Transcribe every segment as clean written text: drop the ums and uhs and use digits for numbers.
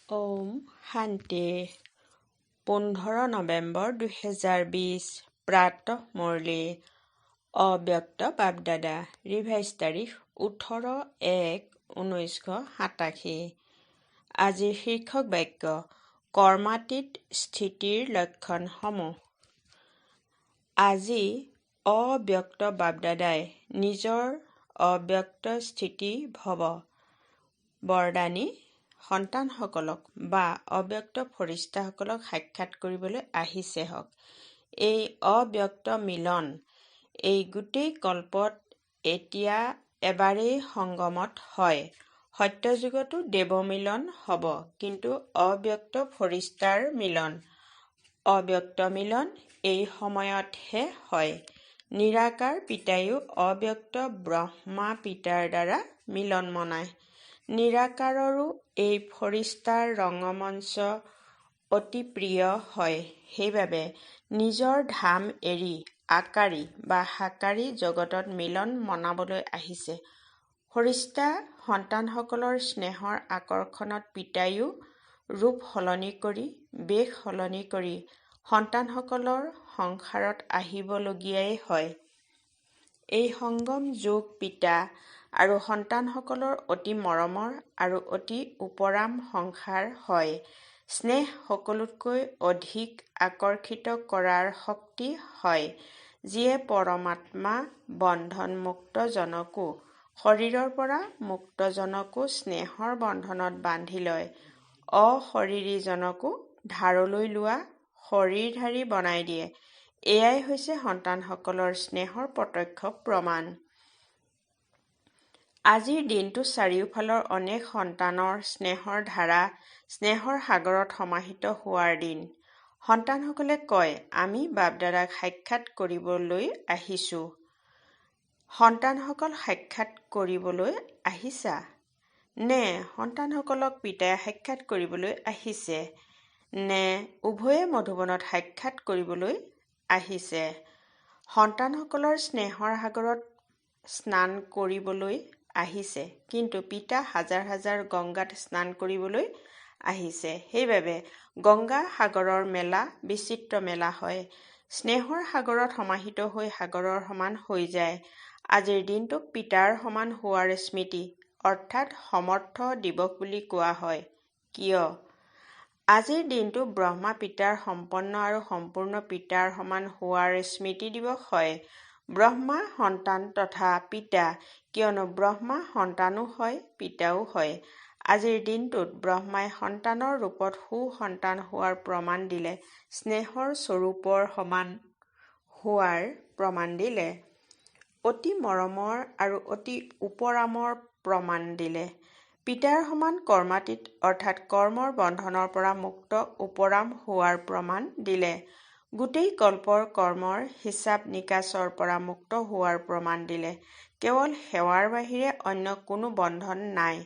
ওম শান্তি 15 নৱেম্বৰ 2020 প্ৰাতঃ মুৰলী অব্যক্ত বাপদাদা ৰিভাইজ তাৰিখ 18/1/1987 আজিৰ শীৰ্ষক বাক্য কৰ্মাতীত স্থিতিৰ লক্ষণসমূহ আজি অব্যক্ত বাপদাদাই নিজৰ অব্যক্ত স্থিতি ভৱ বৰদানী সন্তানসকলক বা অব্যক্ত ফৰিস্তাসকলক সাক্ষাৎ কৰিবলৈ আহিছে হওক। এই অব্যক্ত মিলন এই গোটেই কল্পত এতিয়া এবাৰেই সংগমত হয়। সত্যযুগতো দেৱমিলন হ'ব, কিন্তু অব্যক্ত ফৰিস্তাৰ মিলন অব্যক্ত মিলন এই সময়তহে হয়। নিৰাকাৰ পিতায়ো অব্যক্ত ব্ৰহ্মা পিতাৰ দ্বাৰা মিলন মনায়। নিৰাকাৰৰো এই ফৰিস্তাৰ ৰংগমঞ্চ অতি প্ৰিয় হয়। সেইবাবে নিজৰ ধাম এৰি আকাৰী বা সাকাৰী জগতত মিলন মনাবলৈ আহিছে। ফৰিস্তা সন্তানসকলৰ স্নেহৰ আকৰ্ষণত পিতায়ো ৰূপ সলনি কৰি বেশ সলনি কৰি সন্তানসকলৰ সংসাৰত আহিবলগীয়াই হয়। এই সংগম যুগ পিতা আৰু সন্তানসকলৰ অতি মৰমৰ আৰু অতি উপৰাম সংসাৰ হয়। স্নেহ সকলোতকৈ অধিক আকৰ্ষিত কৰাৰ শক্তি হয়, যিয়ে পৰমাত্মা বন্ধনমুক্তজনকো শৰীৰৰ পৰা মুক্তজনকো স্নেহৰ বন্ধনত বান্ধি লয়, অশৰীৰীজনকো ধাৰলৈ লোৱা শৰীৰধাৰী বনাই দিয়ে। এয়াই হৈছে সন্তানসকলৰ স্নেহৰ প্ৰত্যক্ষ প্ৰমাণ। আজিৰ দিনটো চাৰিওফালৰ অনেক সন্তানৰ স্নেহৰ ধাৰা স্নেহৰ সাগৰত সমাহিত হোৱাৰ দিন। সন্তানসকলে কয়, আমি বাপদাদাক সাক্ষাৎ কৰিবলৈ আহিছোঁ। সন্তানসকল সাক্ষাৎ কৰিবলৈ আহিছা নে সন্তানসকলক পিতাই সাক্ষাৎ কৰিবলৈ আহিছে নে উভয়ে মধুবনত সাক্ষাৎ কৰিবলৈ আহিছে? সন্তানসকলৰ স্নেহৰ সাগৰত স্নান কৰিবলৈ আহিছে, কিন্তু পিতা হাজাৰ হাজাৰ গংগাত স্নান কৰিবলৈ আহিছে। সেইবাবে গংগা সাগৰৰ মেলা বিচিত্ৰ মেলা হয়। স্নেহৰ সাগৰত সমাহিত হৈ সাগৰৰ সমান হৈ যায়। আজিৰ দিনটোক পিতাৰ সমান হোৱাৰ স্মৃতি অৰ্থাৎ সমৰ্থ দিৱস বুলি কোৱা হয়। কিয়? আজিৰ দিনটো ব্ৰহ্মা পিতাৰ সম্পন্ন আৰু সম্পূৰ্ণ পিতাৰ সমান হোৱাৰ স্মৃতি দিৱস হয়। ব্ৰহ্মা সন্তান তথা পিতা, কিয়নো ব্ৰহ্মা সন্তানো হয় পিতাও হয়। আজিৰ দিনটোত ব্ৰহ্মাই সন্তানৰ ৰূপত সুসন্তান হোৱাৰ প্ৰমাণ দিলে, স্নেহৰ স্বৰূপৰ সমান হোৱাৰ প্ৰমাণ দিলে, অতি মৰমৰ আৰু অতি উপৰামৰ প্ৰমাণ দিলে, পিতাৰ সমান কৰ্মাতীত অৰ্থাৎ কৰ্মৰ বন্ধনৰ পৰা মুক্ত উপৰাম হোৱাৰ প্ৰমাণ দিলে, গোটেই কল্পৰ কৰ্মৰ হিচাপ নিকাচৰ পৰা মুক্ত হোৱাৰ প্ৰমাণ দিলে। কেৱল সেৱাৰ বাহিৰে অন্য কোনো বন্ধন নাই।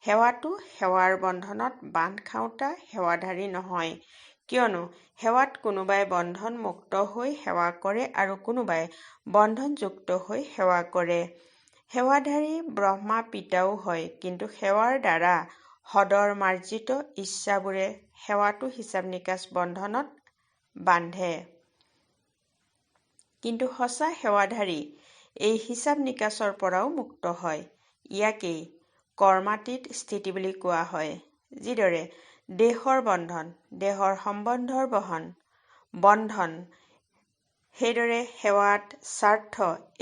সেৱাটো সেৱাৰ বন্ধনত বান্ধ খাওঁতা সেৱাধাৰী নহয়, কিয়নো সেৱাত কোনোবাই বন্ধন মুক্ত হৈ সেৱা কৰে আৰু কোনোবাই বন্ধনযুক্ত হৈ সেৱা কৰে। সেৱাধাৰী ব্ৰহ্মা পিতাও হয়, কিন্তু সেৱাৰ দ্বাৰা সদৰ মাৰ্জিত ইচ্ছাবোৰে সেৱাটো হিচাপ নিকাচ বন্ধনত বান্ধে। কিন্তু সঁচা সেৱাধাৰী এই হিচাপ নিকাচৰ পৰাও মুক্ত হয়। ইয়াকেই কৰ্মাতীত স্থিতি বুলি কোৱা হয়। যিদৰে দেহৰ বন্ধন, দেহৰ সম্বন্ধৰ বন্ধন, সেইদৰে সেৱাত স্বাৰ্থ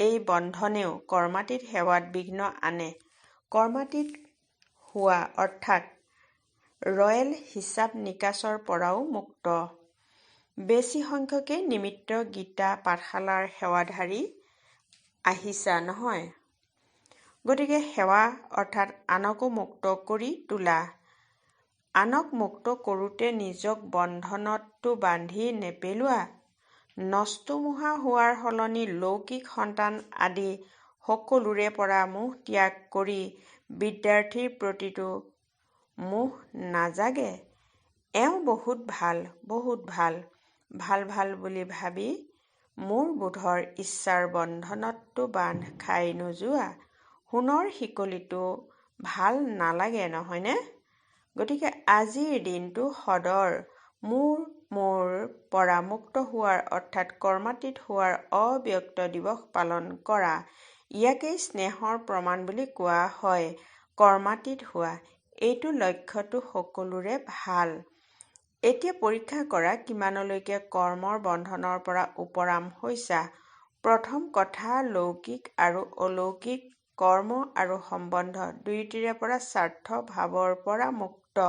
এই বন্ধনেও কৰ্মাতীত সেৱাত বিঘ্ন আনে। কৰ্মাতীত হোৱা অৰ্থাৎ ৰয়েল হিচাপ নিকাচৰ পৰাও মুক্ত। বেছি সংখ্যকেই নিমিত্ত গীতা পাঠশালাৰ সেৱাধাৰী আহিছা নহয়? গতিকে সেৱা অৰ্থাৎ আনকো মুক্ত কৰি তোলা। আনক মুক্ত কৰোঁতে নিজক বন্ধনততো বান্ধি নেপেলোৱা। নষ্টমোহা হোৱাৰ সলনি লৌকিক সন্তান আদি সকলোৰে পৰা মোহ ত্যাগ কৰি বিদ্যাৰ্থীৰ প্ৰতিতো মোহ নাজাগে। এওঁ বহুত ভাল, বহুত ভাল, ভাল ভাল বুলি ভাবি মোৰ বোধৰ ইচ্ছাৰ বন্ধনততো বান্ধ খাই নোযোৱা। সোণৰ শিকলিটো ভাল নালাগে নহয়নে? গতিকে আজিৰ দিনটো সদৰ মোৰ পৰা মুক্ত হোৱাৰ অৰ্থাৎ কৰ্মাতীত হোৱাৰ অব্যক্ত দিৱস পালন কৰা। ইয়াকেই স্নেহৰ প্ৰমাণ বুলি কোৱা হয়। কৰ্মাতীত হোৱা এইটো লক্ষ্যটো সকলোৰে ভাল। এতিয়া পৰীক্ষা কৰা কিমানলৈকে কৰ্মৰ বন্ধনৰ পৰা উপৰাম হৈছা। প্ৰথম কথা, লৌকিক আৰু অলৌকিক কৰ্ম আৰু সম্বন্ধ দুয়োটিৰে পৰা স্বাৰ্থ ভাৱৰ পৰা মুক্ত।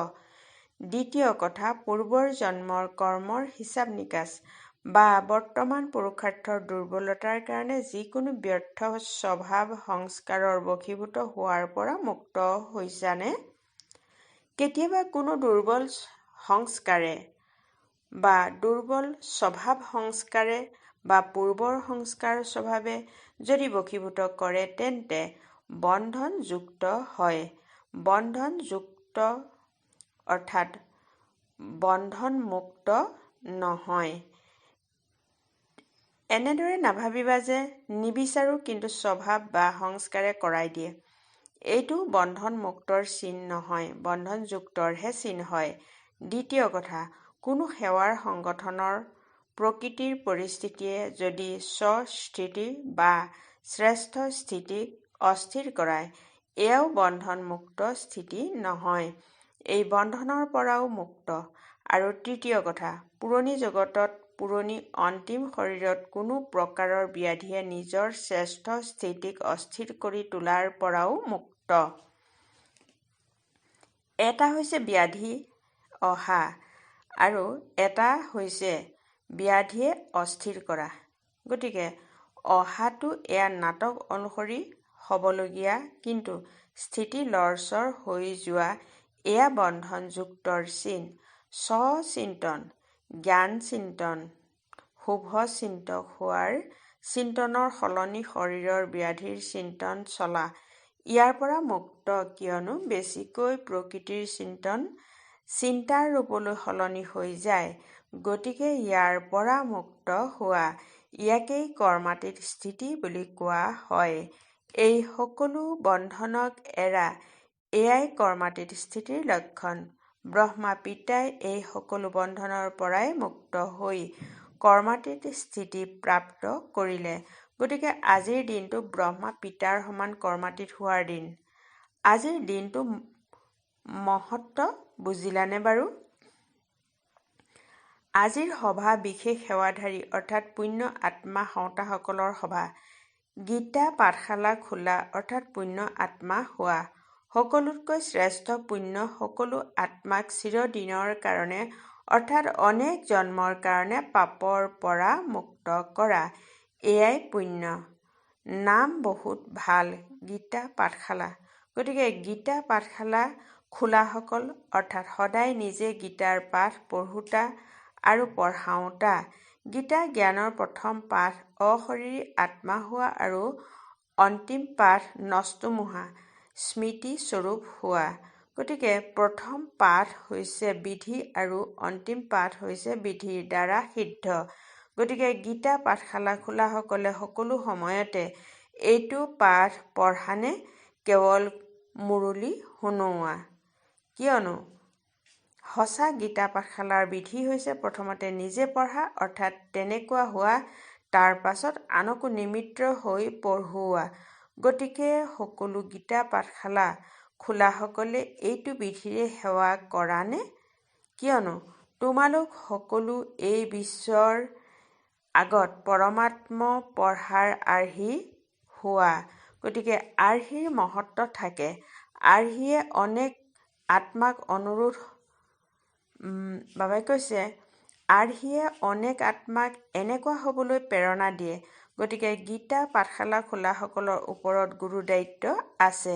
দ্বিতীয় কথা, পূৰ্বৰ জন্মৰ কৰ্মৰ হিচাপ নিকাচ বা বৰ্তমান পুৰুষাৰ্থৰ দুৰ্বলতাৰ কাৰণে যিকোনো ব্যৰ্থ স্বভাৱ সংস্কাৰৰ বশীভূত হোৱাৰ পৰা মুক্ত হৈছানে? কেতিয়াবা কোনো দুৰ্বল সংস্কাৰে বা দুৰ্বল স্বভাৱ সংস্কাৰে বা পূৰ্বৰ সংস্কাৰ স্বভাৱে যদি বশীভূত কৰে তেন্তে বন্ধনযুক্ত হয়। বন্ধনযুক্ত অৰ্থাৎ বন্ধনমুক্ত নহয়। এনেদৰে নাভাবিবা যে নিবিচাৰো কিন্তু স্বভাৱ বা সংস্কাৰে কৰাই দিয়ে। এইটো বন্ধনমুক্তৰ চিন নহয়, বন্ধনযুক্তৰহে চিন হয়। দ্বিতীয় কথা, কোনো সেৱাৰ সংগঠনৰ প্ৰকৃতিৰ পৰিস্থিতিয়ে যদি স্বস্থিতি বা শ্ৰেষ্ঠ স্থিতিক অস্থিৰ কৰায়, এয়াও বন্ধনমুক্ত স্থিতি নহয়, এই বন্ধনৰ পৰাও মুক্ত। আৰু তৃতীয় কথা, পুৰণি জগতত পুৰণি অন্তিম শৰীৰত কোনো প্ৰকাৰৰ ব্যাধিয়ে নিজৰ শ্ৰেষ্ঠ স্থিতিক অস্থিৰ কৰি তোলাৰ পৰাও মুক্ত। এটা হৈছে ব্যাধি অহা আৰু এটা হৈছে ব্যাধিয়ে অস্থিৰ কৰা। গতিকে অহাটো এয়া নাটক অনুসৰি হ'বলগীয়া কিন্তু স্থিতি লৰচৰ হৈ যোৱা, এয়া বন্ধনযুক্তৰ চিন। স্বচিন্তন, জ্ঞান চিন্তন, শুভ চিন্তক হোৱাৰ চিন্তনৰ সলনি শৰীৰৰ ব্যাধিৰ চিন্তন চলা, ইয়াৰ পৰা মুক্ত। কিয়নো বেছিকৈ প্ৰকৃতিৰ চিন্তন চিন্তাৰ ৰূপলৈ সলনি হৈ যায়। গতিকে ইয়াৰ পৰা মুক্ত হোৱা, ইয়াকেই কৰ্মাতীত স্থিতি বুলি কোৱা হয়। এই সকলো বন্ধনক এৰা, এয়াই কৰ্মাতীত স্থিতিৰ লক্ষণ। ব্ৰহ্মা পিতাই এই সকলো বন্ধনৰ পৰাই মুক্ত হৈ কৰ্মাতীত স্থিতি প্ৰাপ্ত কৰিলে। গতিকে আজিৰ দিনটো ব্ৰহ্মা পিতাৰ সমান কৰ্মাতীত হোৱাৰ দিন। আজিৰ দিনটো মহত্ব বুজিলানে বাৰু? আজিৰ সভা বিশেষ সেৱাধাৰী অৰ্থাৎ পুণ্য আত্মা সন্তাসকলৰ সভা। গীতা পাঠশালা খোলা অৰ্থাৎ পুণ্য আত্মা হোৱা। সকলোতকৈ শ্ৰেষ্ঠ পুণ্য সকলো আত্মাক চিৰদিনৰ কাৰণে অৰ্থাৎ অনেক জন্মৰ কাৰণে পাপৰ পৰা মুক্ত কৰা, এয়াই পুণ্য। নাম বহুত ভাল, গীতা পাঠশালা। গতিকে গীতা পাঠশালা খোলাসকল অৰ্থাৎ সদায় নিজে গীতাৰ পাঠ পঢ়োতা আৰু পঢ়াওঁতা। গীতা জ্ঞানৰ প্ৰথম পাঠ অশৰীৰী আত্মা হোৱা আৰু অন্তিম পাঠ নষ্টমোহা, স্মৃতি স্বৰূপ হোৱা। গতিকে প্ৰথম পাঠ হৈছে বিধি আৰু অন্তিম পাঠ হৈছে বিধিৰ দ্বাৰা সিদ্ধ। গতিকে গীতা পাঠশালা খোলাসকলে সকলো সময়তে এইটো পাঠ পঢ়ানে কেৱল মুৰুলি শুনোৱা? কিয়নো সঁচা গীতা পাঠশালাৰ বিধি হৈছে প্ৰথমতে নিজে পঢ়া অৰ্থাৎ তেনেকুৱা হোৱা, তাৰ পাছত আনকো নিমিত্ত হৈ পঢ়ুওৱা। গতিকে সকলো গীতা পাঠশালা খোলাসকলে এইটো বিধিৰে সেৱা কৰানে? কিয়নো তোমালোক সকলো এই বিশ্বৰ আগত পৰমাত্ম পঢ়াৰ আৰ্হি হোৱা। গতিকে আৰ্হিৰ মহত্ব থাকে। আৰ্হিয়ে অনেক আত্মাক অনুৰোধ বাবাই কৈছে, আৰ্হিয়ে অনেক আত্মাক এনেকুৱা হ'বলৈ প্ৰেৰণা দিয়ে। গতিকে গীতা পাঠশালা খোলাসকলৰ ওপৰত গুৰু দায়িত্ব আছে।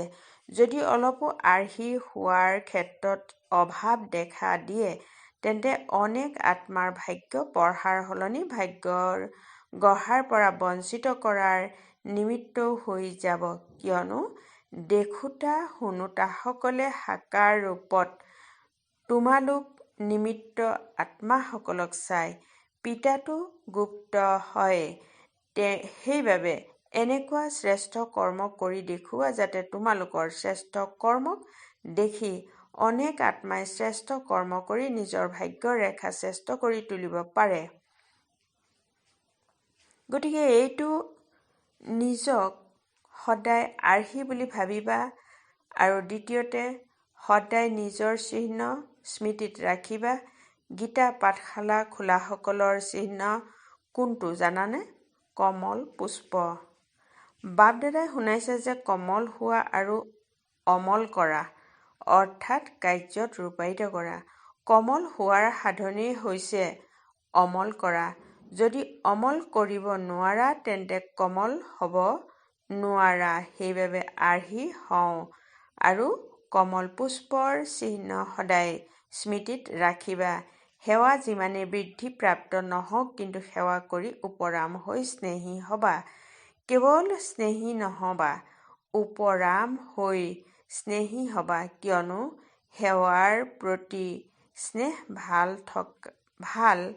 যদি অলপো আৰ্হি হোৱাৰ ক্ষেত্ৰত অভাৱ দেখা দিয়ে, তেন্তে অনেক আত্মাৰ ভাগ্য পঢ়াৰ সলনি ভাগ্যৰ গঢ়াৰ পৰা বঞ্চিত কৰাৰ নিমিত্তও হৈ যাব। কিয়নো দেখোতা শুনোতাসকলে সাকাৰ ৰূপত তোমালোক নিমিত্ত আত্মাসকলক চাই। পিতাটো গুপ্ত হয়, সেইবাবে এনেকুৱা শ্ৰেষ্ঠ কৰ্ম কৰি দেখুওৱা যাতে তোমালোকৰ শ্ৰেষ্ঠ কৰ্মক দেখি অনেক আত্মাই শ্ৰেষ্ঠ কৰ্ম কৰি নিজৰ ভাগ্যৰ ৰেখা শ্ৰেষ্ঠ কৰি তুলিব পাৰে। গতিকে এইটো নিজক সদায় আৰ্হি বুলি ভাবিবা আৰু দ্বিতীয়তে সদায় নিজৰ চিহ্ন স্মৃতিত ৰাখিবা। গীতা পাঠশালা খোলাসকলৰ চিহ্ন কোনটো জানানে? কমল পুষ্প। বাপ-দাদাই শুনাইছে যে কমল হোৱা আৰু অমল কৰা অৰ্থাৎ কাৰ্যত ৰূপায়িত কৰা। কমল হোৱাৰ সাধনেই হৈছে অমল কৰা। যদি অমল কৰিব নোৱাৰা তেন্তে কমল হ'ব নোৱাৰা। সেইবাবে আৰ্হি হওঁ আৰু কমল পুষ্পৰ চিহ্ন সদায় স্মৃতিত ৰাখিবা। সেৱা যিমানেই বৃদ্ধিপ্ৰাপ্ত নহওক কিন্তু সেৱা কৰি উপৰাম হৈ স্নেহী হবা। কেৱল স্নেহী নহবা, উপৰাম হৈ স্নেহী হবা, কিয়নো সেৱাৰ প্ৰতি স্নেহ ভাল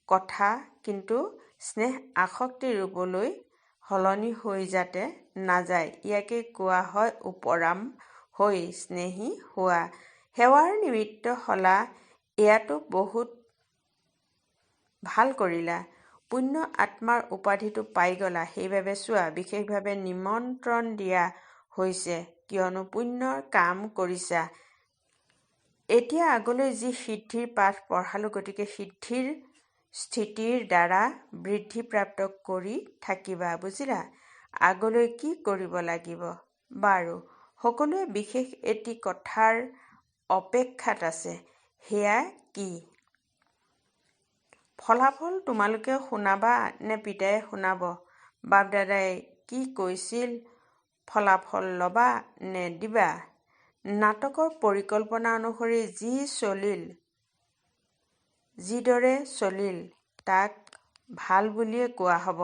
কথা, কিন্তু স্নেহ আসক্তিৰ ৰূপলৈ সলনি হৈ যাতে নাযায়, ইয়াকে কোৱা হয় উপৰাম হৈ স্নেহী হোৱা। সেৱাৰ নিমিত্ত হলা, এয়াতো বহুত ভাল কৰিলা। পুণ্য আত্মাৰ উপাধিটো পাই গলা। সেইবাবে চোৱা, বিশেষভাৱে নিমন্ত্ৰণ দিয়া হৈছে, কিয়নো পুণ্যৰ কাম কৰিছা। এতিয়া আগলৈ যি সিদ্ধিৰ পাঠ পঢ়ালো, গতিকে সিদ্ধিৰ স্থিতিৰ দ্বাৰা বৃদ্ধিপ্ৰাপ্ত কৰি থাকিবা, বুজিলা? আগলৈ কি কৰিব লাগিব? বাৰু, সকলোৱে বিশেষ এটি কথাৰ অপেক্ষাত আছে। সেয়া কি? ফলাফল তোমালোকে শুনাবা নে পিতায়ে শুনাব? বাপ-দাদাই কি কৈছিল ফলাফল ল'বা নে দিবা? নাটকৰ পৰিকল্পনা অনুসৰি যিদৰে চলিল তাক ভাল বুলিয়ে কোৱা হ'ব।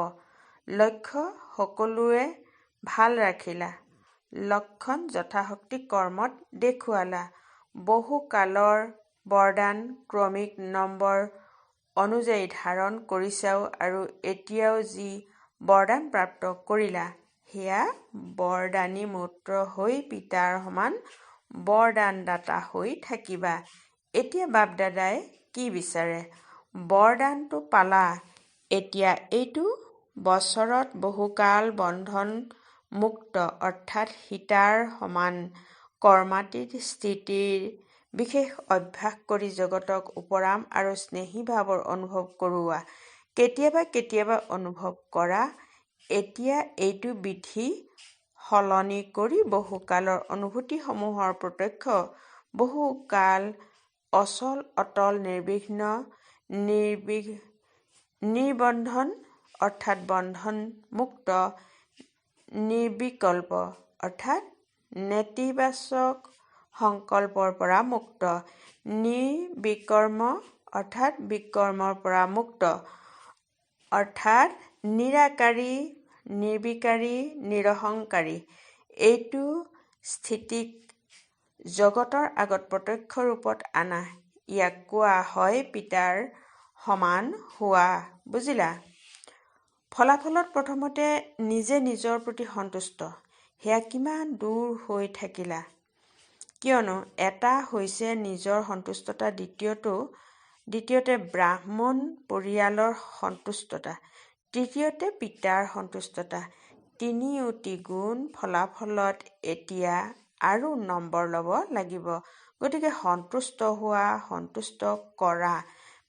লক্ষ্য সকলোৱে ভাল ৰাখিলা, লক্ষণ যথাশক্তি কৰ্মত দেখুৱালা। বহু কালৰ বৰদান ক্ৰমিক নম্বৰ অনুযায়ী ধাৰণ কৰিছাও আৰু এতিয়াও যি বৰদান প্ৰাপ্ত কৰিলা, সেয়া বৰদানী মূত্ৰ হৈ পিতাৰ সমান বৰদানদাতা হৈ থাকিবা। এতিয়া বাপ-দাদাই কি বিচাৰে? বৰদানটো পালা, এতিয়া এইটো বছৰত বহুকাল বন্ধন মুক্ত অৰ্থাৎ সীতাৰ সমান কৰ্মাতীত স্থিতিৰ বিশেষ অভ্যাস কৰি জগতক উপৰাম আৰু স্নেহী ভাৱৰ অনুভৱ কৰোৱা। কেতিয়াবা অনুভৱ কৰা। এতিয়া এইটো বিধি সলনি কৰি বহুকালৰ অনুভূতিসমূহৰ প্ৰত্যক্ষ, বহুকাল অচল অটল নিৰ্বিঘ্ন নিৰ্বন্ধন অৰ্থাৎ বন্ধনমুক্ত, নিৰ্বিকল্প অৰ্থাৎ নেতিবাচক সংকল্পৰ পৰা মুক্ত, নিৰ্বিকৰ্ম অৰ্থাৎ বিকৰ্মৰ পৰা মুক্ত, অৰ্থাৎ নিৰাকাৰী, নিৰ্বিকাৰী, নিৰহংকাৰী। এইটো স্থিতিক জগতৰ আগত প্ৰত্যক্ষ ৰূপত আনা। ইয়াক কোৱা হয় পিতাৰ সমান হোৱা, বুজিলা? ফলাফলত প্ৰথমতে নিজে নিজৰ প্ৰতি সন্তুষ্ট। সেয়া কিমান দূৰ হৈ থাকিলা? কিয়নো এটা হৈছে নিজৰ সন্তুষ্টতা, দ্বিতীয়তে ব্ৰাহ্মণ পৰিয়ালৰ সন্তুষ্টতা, তৃতীয়তে পিতাৰ সন্তুষ্টতা। তিনিওটি গুণ। ফলাফলত এতিয়া আৰু নম্বৰ ল'ব লাগিব। গতিকে সন্তুষ্ট হোৱা, সন্তুষ্ট কৰা।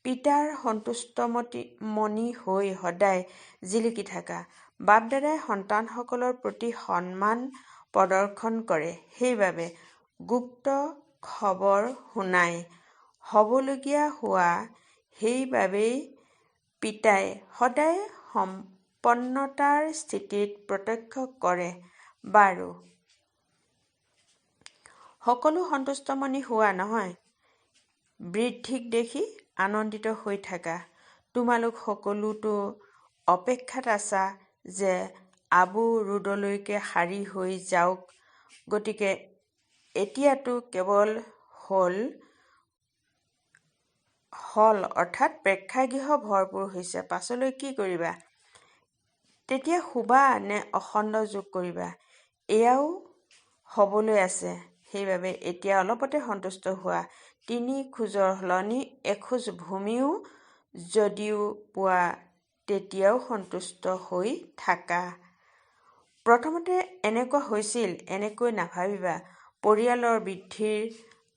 পিতাৰ সন্তুষ্টমণি হৈ সদায় জিলিকি থাকা। বাপ-দাদাই সন্তানসকলৰ প্ৰতি সন্মান প্ৰদৰ্শন কৰে। সেইবাবে গুপ্ত খবৰ শুনাই হ'বলগীয়া হোৱা। সেইবাবেই পিতাই সদায় সম্পন্নতাৰ স্থিতিত প্ৰত্যক্ষ কৰে। বাৰু, সকলো সন্তুষ্টমণি হোৱা নহয়, বৃদ্ধিক দেখি আনন্দিত হৈ থাকা। তোমালোক সকলোতো অপেক্ষাত আছা যে আবু ৰোডলৈকে শাৰী হৈ যাওক। গতিকে এতিয়াতো কেৱল হল অৰ্থাৎ প্ৰেক্ষাগৃহ ভৰপূৰ হৈছে। পাছলৈ কি কৰিবা? তেতিয়া শুবা নে অখণ্ড যোগ কৰিবা? এয়াও হ'বলৈ আছে। সেইবাবে এতিয়া অলপতে সন্তুষ্ট হোৱা। 3 খোজৰ সলনি 1 খোজ ভূমিও যদিও পোৱা তেতিয়াও সন্তুষ্ট হৈ থাকা। প্ৰথমতে এনেকুৱা হৈছিল, এনেকৈ নাভাবিবা। পৰিয়ালৰ বৃদ্ধিৰ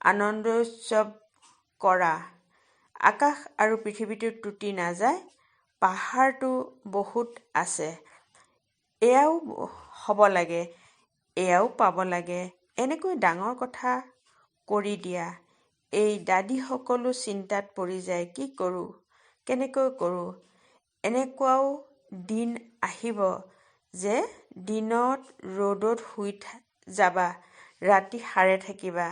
আনন্দোৎসৱ কৰা। আকাশ আৰু পৃথিৱীটো টুটি নাযায়। পাহাৰটো বহুত আছে। এয়াও হ'ব লাগে, এয়াও পাব লাগে। এনেকৈ ডাঙৰ কথা কৰি দিয়া। এই দাদী সকলো চিন্তাত পৰি যায়। কি কৰোঁ, কেনেকৈ কৰোঁ। এনেকুৱাও দিন আহিব যে দিনত ৰ'দত শুই যাবা, ৰাতি সাৰে থাকিবা।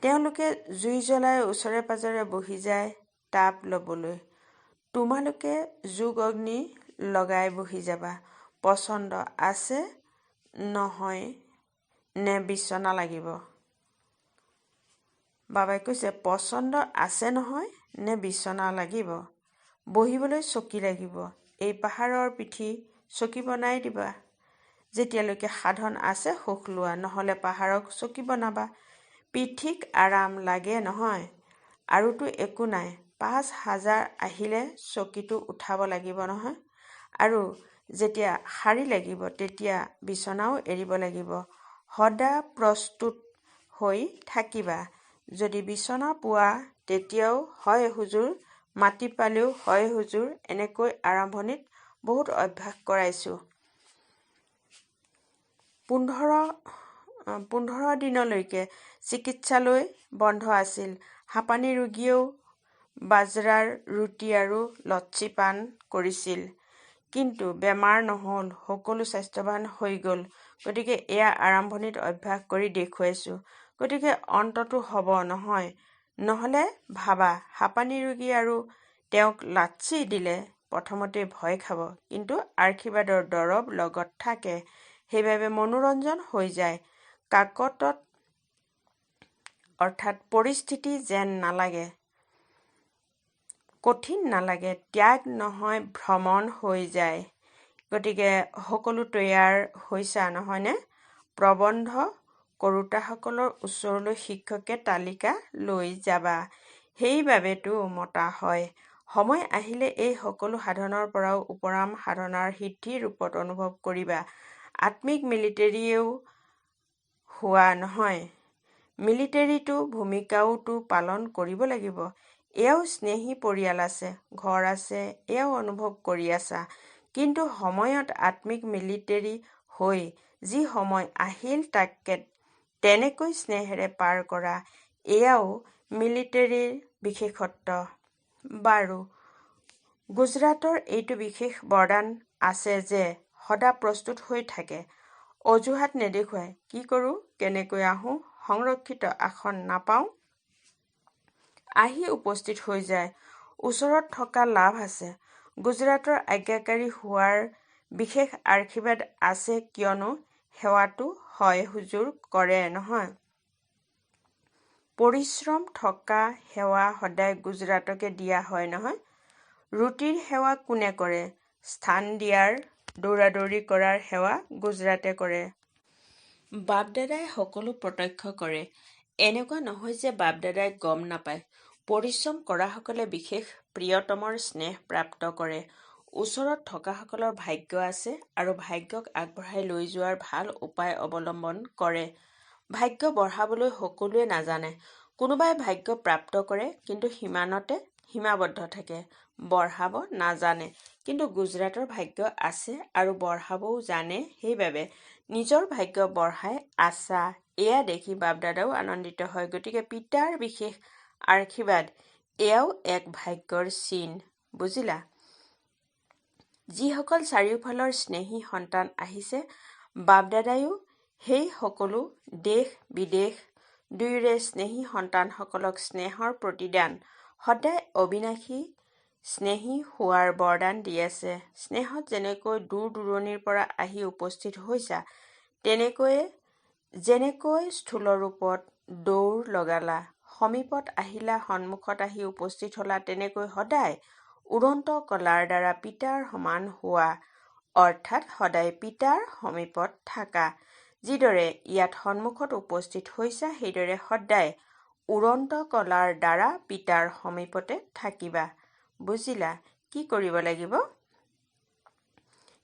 তেওঁলোকে জুই জ্বলাই ওচৰে পাজৰে বহি যায় তাপ ল'বলৈ। তোমালোকে জোক অগ্নি লগাই বহি যাবা। পচন্দ আছে নহয় নে বিচনা লাগিব? বাবাই কৈছে, পচন্দ আছে নহয় নে বিচনা লাগিব? বহিবলৈ চকী লাগিব। এই পাহাৰৰ পিঠি চকী বনাই দিবা। যেতিয়ালৈকে সাধন আছে সুখ লোৱা, নহ'লে পাহাৰক চকী বনাবা। পিঠিক আৰাম লাগে নহয়, আৰুতো একো নাই। 5,000 আহিলে চকীটো উঠাব লাগিব নহয়। আৰু যেতিয়া শাৰী লাগিব তেতিয়া বিচনাও এৰিব লাগিব। সদা প্ৰস্তুত হৈ থাকিবা। যদি বিচনা পোৱা তেতিয়াও হয় হুজুৰ, মাটি পালেও হয় হুজুৰ। এনেকৈ আৰম্ভণিত বহুত অভ্যাস কৰাইছোঁ। 15 দিনলৈকে চিকিৎসালয় বন্ধ আছিল। হাঁপানী ৰোগীয়েও বাজৰাৰ ৰুটি আৰু লচ্ছি পান কৰিছিল। কিন্তু বেমাৰ নহ'ল, সকলো স্বাস্থ্যৱান হৈ গ'ল। গতিকে এয়া আৰম্ভণিত অভ্যাস কৰি দেখুৱাইছোঁ। গতিকে অন্ততো হ'ব নহয়। নহ'লে ভাবা, হাঁপানী ৰোগী আৰু তেওঁক লাচ্ছি দিলে প্ৰথমতে ভয় খাব, কিন্তু আশীৰ্বাদৰ দৰৱ লগত থাকে। সেইবাবে মনোৰঞ্জন হৈ যায়। কাকতত অৰ্থাৎ পৰিস্থিতি যেন নালাগে, কঠিন নালাগে, ত্যাগ নহয় ভ্ৰমণ হৈ যায়। গতিকে সকলো তৈয়াৰ হৈছা নহয়নে? প্ৰবন্ধ কৰোঁতাসকলৰ ওচৰলৈ শিক্ষকে তালিকা লৈ যাবা। সেইবাবেতো মতা হয়। সময় আহিলে এই সকলো সাধনৰ পৰাও উপৰাম সাধনাৰ সিদ্ধি ৰূপত অনুভৱ কৰিবা। আত্মিক মিলিটাৰীয়েও হোৱা নহয়। মিলিটাৰীটো ভূমিকাওতো পালন কৰিব লাগিব। এয়াও স্নেহী পৰিয়াল আছে, ঘৰ আছে, এয়াও অনুভৱ কৰি আছা। কিন্তু সময়ত আত্মিক মিলিটাৰী হৈ যি সময় আহিল তাকে তেনেকৈ স্নেহেৰে পাৰ কৰা, এয়াও মিলিটাৰীৰ বিশেষত্ব। বাৰু, গুজৰাটৰ এইটো বিশেষ বৰদান আছে যে সদা প্ৰস্তুত হৈ থাকে। অজুহাত নেদেখুৱাই। কি কৰোঁ, কেনেকৈ আহোঁ, সংৰক্ষিত আসন নাপাওঁ, আহি উপস্থিত হৈ যায়। ওচৰত থকা লাভ আছে। গুজৰাটৰ আজ্ঞাকাৰী হোৱাৰ বিশেষ আশীৰ্বাদ আছে, কিয়নো সেৱাটো হয় হুজুৰ কৰে নহয়। পৰিশ্ৰম থকা সেৱা সদায় গুজৰাটকে দিয়া হয় নহয়। ৰুটিৰ সেৱা কোনে কৰে? স্থান দিয়াৰ, দৌৰাদৌৰি কৰাৰ সেৱা গুজৰাটে কৰে। বাপ-দাদাই সকলো প্ৰত্যক্ষ কৰে। এনেকুৱা নহয় যে বাপ-দাদাই গম নাপায়। পৰিশ্ৰম কৰাসকলে বিশেষ প্ৰিয়তমৰ স্নেহ প্ৰাপ্ত কৰে। ওচৰত থকাসকলৰ ভাগ্য আছে আৰু ভাগ্যক আগবঢ়াই লৈ যোৱাৰ ভাল উপায় অৱলম্বন কৰে। ভাগ্য বঢ়াবলৈ সকলোৱে নাজানে। কোনোবাই ভাগ্য প্ৰাপ্ত কৰে, কিন্তু সিমানতে সীমাবদ্ধ থাকে। বঢ়াব নাজানে। কিন্তু গুজৰাটৰ ভাগ্য আছে আৰু বঢ়াবও জানে। সেইবাবে নিজৰ ভাগ্য বঢ়াই আছা। এয়া দেখি বাপ-দাদাও আনন্দিত হয়। গতিকে পিতাৰ বিশেষ আশীৰ্বাদ, এয়াও এক ভাগ্যৰ চিন। বুজিলা? যিসকল চাৰিওফালৰ স্নেহী সন্তান আহিছে, বাপ-দাদাইও সেই সকলো দেশ-বিদেশ দুয়োৰে স্নেহী সন্তানসকলক স্নেহৰ প্ৰতিদান, সদায় অবিনাশী স্নেহী হোৱাৰ বৰদান দি আছে। স্নেহত যেনেকৈ দূৰ-দূৰণিৰ পৰা আহি উপস্থিত হৈছা, যেনেকৈ স্থূলৰূপত দৌৰ লগালা, সমীপত আহিলা, সন্মুখত আহি উপস্থিত হ'লা, তেনেকৈ সদায় উড়ন্ত কলাৰ দ্বাৰা পিতাৰ সমান হোৱা, অৰ্থাৎ সদায় পিতাৰ সমীপত থাকা। যিদৰে ইয়াত সন্মুখত উপস্থিত হৈছা সেইদৰে সদায় উড়ন্ত কলাৰ দ্বাৰা পিতাৰ সমীপতে থাকিবা। বুজিলা কি কৰিব লাগিব?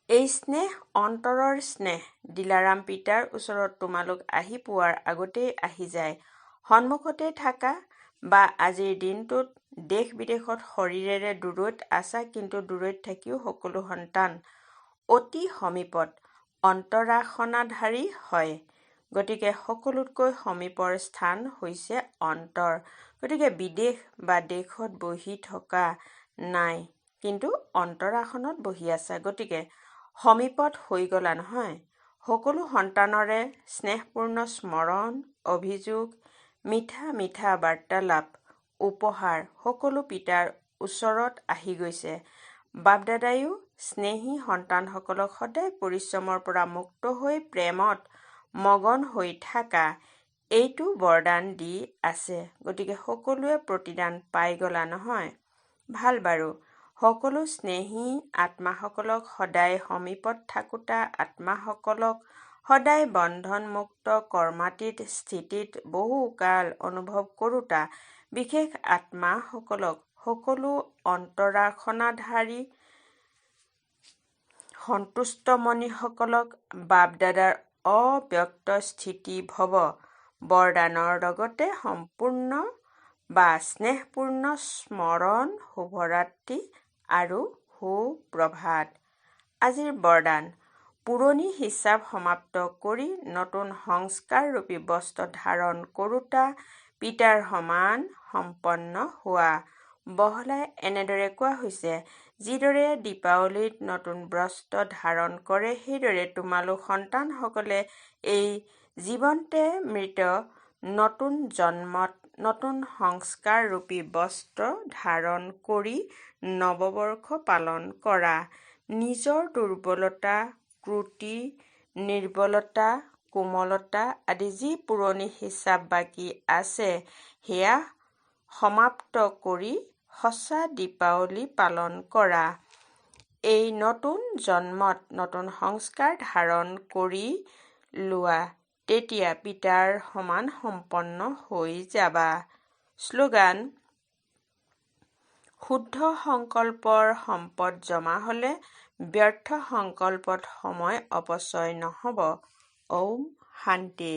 এই স্নেহ অন্তৰৰ স্নেহ দিলাৰাম পিতাৰ ওচৰত তোমালোক আহি পোৱাৰ আগতেই আহি যায়। সন্মুখতে থাকা বা আজিৰ দিনটোত দেশ বিদেশত শৰীৰেৰে দূৰৈত আছা, কিন্তু দূৰৈত থাকিও সকলো সন্তান অতি সমীপত অন্তৰাসনাধাৰী হয়। গতিকে সকলোতকৈ সমীপৰ স্থান হৈছে অন্তৰ। গতিকে বিদেশ বা দেশত বহি থকা নাই, কিন্তু অন্তৰাসনত বহি আছা। গতিকে সমীপত হৈ গলা নহয়। সকলো সন্তানৰে স্নেহপূৰ্ণ স্মৰণ, অভিযোগ, মিঠা মিঠা বাৰ্তালাপ, উপহাৰ সকলো পিতাৰ ওচৰত আহি গৈছে। বাপদাদায়ো স্নেহী সন্তানসকলক সদায় পৰিশ্ৰমৰ পৰা মুক্ত হৈ প্ৰেমত মগন হৈ থাকা এইটো বৰদান দি আছে। গতিকে সকলোৱে প্ৰতিদান পাই গলা নহয়। ভাল বাৰু, সকলো স্নেহী আত্মাসকলক সদায় সমীপত থাকোতা আত্মাসকলক সদায় বন্ধনমুক্ত কৰ্মাতীত স্থিতিত বহুকাল অনুভৱ কৰোতা বিশেষ আত্মাসকলক সকলো অন্তৰাসনাধাৰী সন্তুষ্টমণিসকলক বাপদাদাৰ অব্যক্ত স্থিতি ভৱ বৰদানৰ লগতে সম্পূৰ্ণ বা স্নেহপূৰ্ণ স্মৰণ, শুভৰাত্ৰি আৰু সুপ্ৰভাত। আজিৰ বৰদান: পুৰণি হিচাপ সমাপ্ত কৰি নতুন সংস্কাৰৰূপী বস্ত্ৰ ধাৰণ কৰোতা পিতাৰ সমান সম্পন্ন হোৱা। বহলাই এনেদৰে কোৱা হৈছে: যিদৰে দীপাৱলীত নতুন বস্ত্ৰ ধাৰণ কৰে, সেইদৰে তোমালোক সন্তানসকলে এই জীৱন্তে মৃত নতুন জন্মত নতুন সংস্কাৰৰূপী বস্ত্ৰ ধাৰণ কৰি নৱবৰ্ষ পালন কৰা। নিজৰ দুৰ্বলতা, ক্ৰোটি, নিৰ্বলতা, কোমলতা আদি যি পুৰণি হিচাপ বাকী আছে, সেয়া সমাপ্ত কৰি সঁচা দীপাৱলী পালন কৰা। এই নতুন জন্মত নতুন সংস্কাৰ ধাৰণ কৰি লোৱা, তেতিয়া পিতাৰ সমান সম্পন্ন হৈ যাবা। শ্লোগান: শুদ্ধ সংকল্পৰ সম্পদ জমা হলে ব্যৰ্থ সংকল্পত সময় অপচয় নহব। ওম শান্তি।